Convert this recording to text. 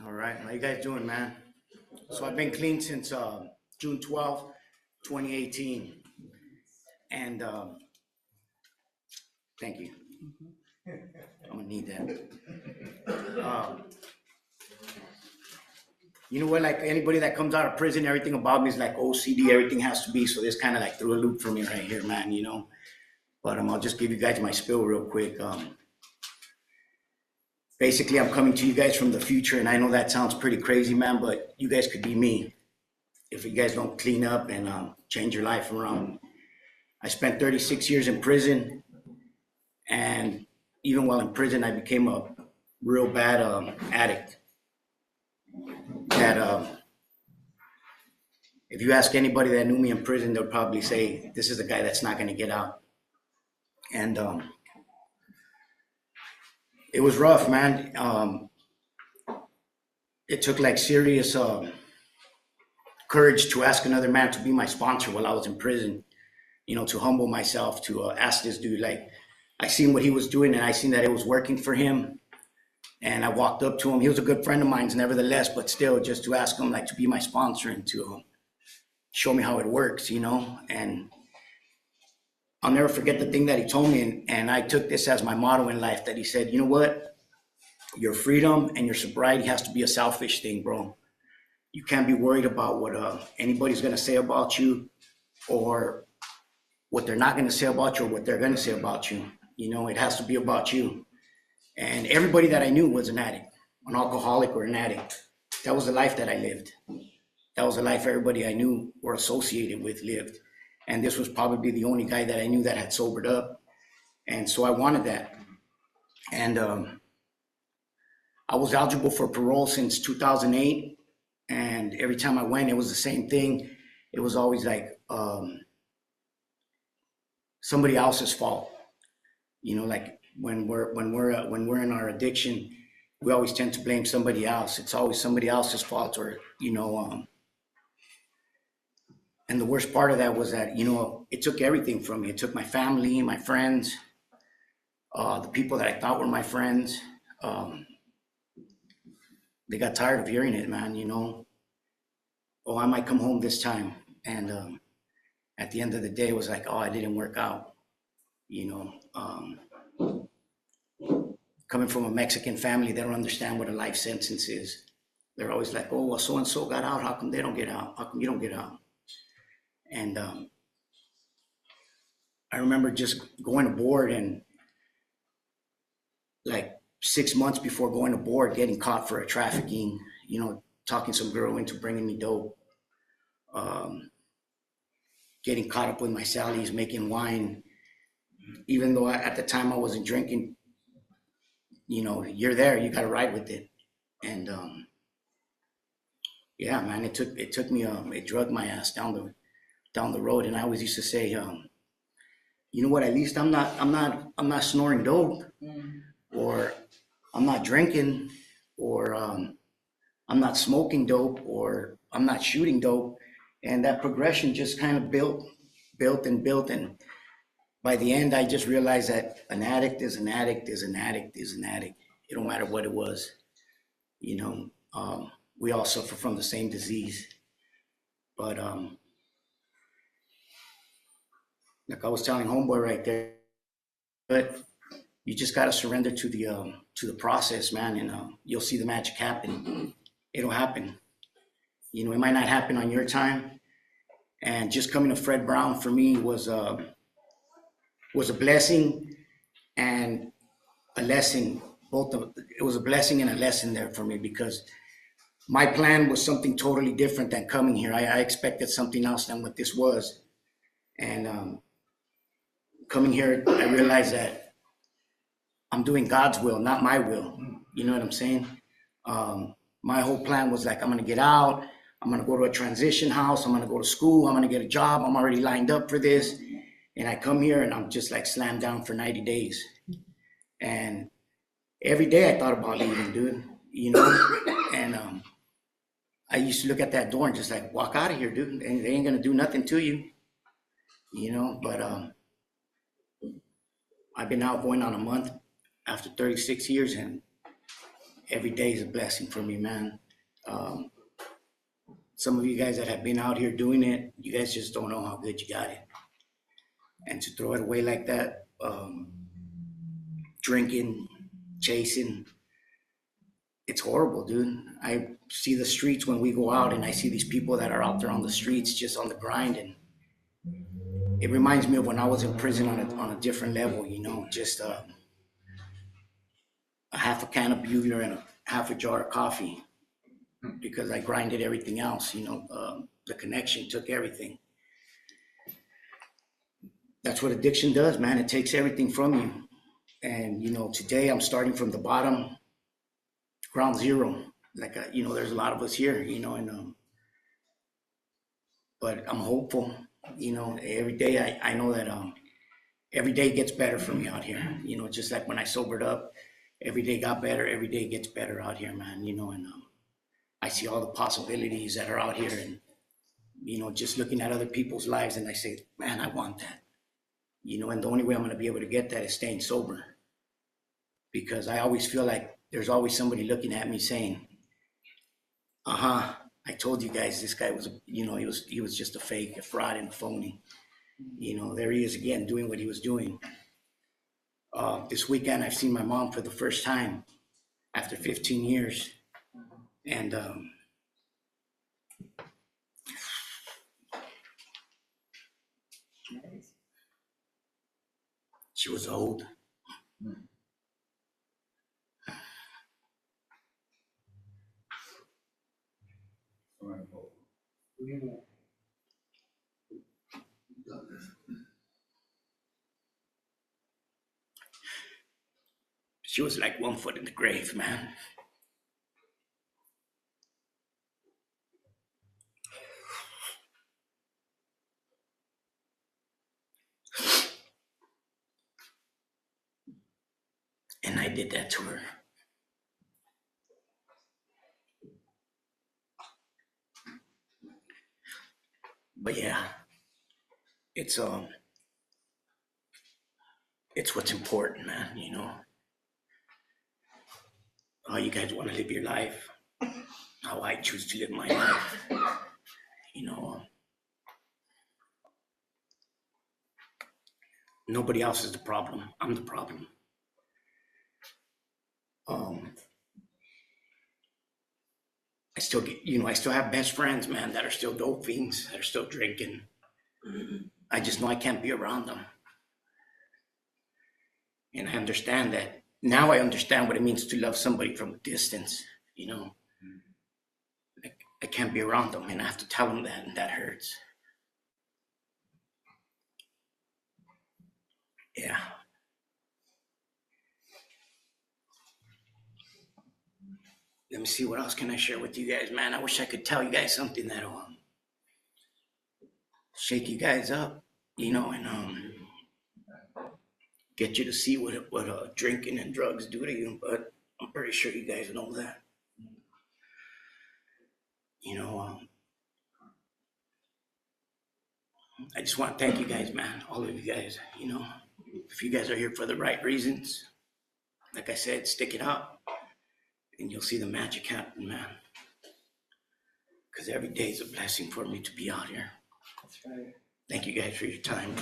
All right, how you guys doing, man? So I've been clean since June 12th, 2018, and thank you. I'm gonna need that. Um, you know what? Like anybody that comes out of prison, everything about me is like OCD. Everything has to be. So this kind of like threw a loop for me right here, man. But I'll just give you guys my spill real quick. Basically, I'm coming to you guys from the future, and I know that sounds pretty crazy, man. But you guys could be me if you guys don't clean up and change your life around. I spent 36 years in prison, and even while in prison, I became a real bad addict. That if you ask anybody that knew me in prison, they'll probably say this is a guy that's not going to get out. And it was rough, man. It took like serious courage to ask another man to be my sponsor while I was in prison. To humble myself, to ask this dude, like, I seen what he was doing and I seen that it was working for him. And I walked up to him. He was a good friend of mine, nevertheless, but still, just to ask him, like, to be my sponsor and to show me how it works, And I'll never forget the thing that he told me, and I took this as my motto in life, that he said, you know what? Your freedom and your sobriety has to be a selfish thing, bro. You can't be worried about what anybody's going to say about you, or what they're not going to say about you, or what they're going to say about you. It has to be about you. And everybody that I knew was an addict, an alcoholic or an addict. That was the life that I lived. That was the life everybody I knew or associated with lived. And this was probably the only guy that I knew that had sobered up. And so I wanted that. And I was eligible for parole since 2008. And every time I went, it was the same thing. It was always like somebody else's fault. Like when we're in our addiction, we always tend to blame somebody else. It's always somebody else's fault, or and the worst part of that was that it took everything from me. It took my family, my friends, the people that I thought were my friends. They got tired of hearing it, man. Oh, I might come home this time, and at the end of the day, it was like, oh, I didn't work out. Coming from a Mexican family, they don't understand what a life sentence is. They're always like, oh, well, so-and-so got out. How come they don't get out? How come you don't get out? And I remember just going aboard, and like 6 months before going aboard, getting caught for a trafficking, talking some girl into bringing me dope, getting caught up with my Sally's, making wine, even though at the time I wasn't drinking. You're there, you got to ride with it. And yeah, man, it took me, it drugged my ass down the road. And I always used to say, you know what, at least I'm not snoring dope, or I'm not drinking, or I'm not smoking dope, or I'm not shooting dope. And that progression just kind of built and built. And by the end, I just realized that an addict is an addict is an addict is an addict. It don't matter what it was. We all suffer from the same disease. But like I was telling homeboy right there, but you just got to surrender to the process, man, and you'll see the magic happen. It'll happen. It might not happen on your time. And just coming to Fred Brown for me was a blessing and a lesson. It was a blessing and a lesson there for me, because my plan was something totally different than coming here. I expected something else than what this was. And coming here, I realized that I'm doing God's will, not my will. You know what I'm saying? My whole plan was like, I'm going to get out. I'm going to go to a transition house. I'm going to go to school. I'm going to get a job. I'm already lined up for this. And I come here and I'm just like slammed down for 90 days. And every day I thought about leaving, dude, and I used to look at that door and just like, walk out of here, dude. And they ain't going to do nothing to you, but I've been out going on a month after 36 years, and every day is a blessing for me, man. Um, some of you guys that have been out here doing it, you guys just don't know how good you got it. And to throw it away like that, drinking, chasing, it's horrible, dude. I see the streets when we go out, and I see these people that are out there on the streets just on the grind, and it reminds me of when I was in prison on a different level, just a half a can of Bugler and a half a jar of coffee, because I grinded everything else. The connection took everything. That's what addiction does, man. It takes everything from you. And today I'm starting from the bottom, ground zero. Like there's a lot of us here, and but I'm hopeful. Every day I know that every day gets better for me out here. Just like when I sobered up, every day got better. Every day gets better out here, man. And I see all the possibilities that are out here, and just looking at other people's lives, and I say, man, I want that. And the only way I'm going to be able to get that is staying sober, because I always feel like there's always somebody looking at me saying, I told you guys this guy was, he was just a fake, a fraud, and a phony. There he is again doing what he was doing. This weekend, I've seen my mom for the first time after 15 years. And she was old. She was like 1 foot in the grave, man. And I did that to her. But yeah, it's what's important, man. How you guys want to live your life, how I choose to live my life. Nobody else is the problem. I'm the problem. I still get, I still have best friends, man, that are still dope fiends, that are still drinking. I just know I can't be around them. And I understand that. Now I understand what it means to love somebody from a distance, I can't be around them, and I have to tell them that, and that hurts. Yeah. Let me see, what else can I share with you guys, man? I wish I could tell you guys something that'll shake you guys up, and get you to see what drinking and drugs do to you. But I'm pretty sure you guys know that. I just want to thank you guys, man, all of you guys. If you guys are here for the right reasons, like I said, stick it out, and you'll see the magic happen, man. Because every day is a blessing for me to be out here. That's right. Thank you guys for your time.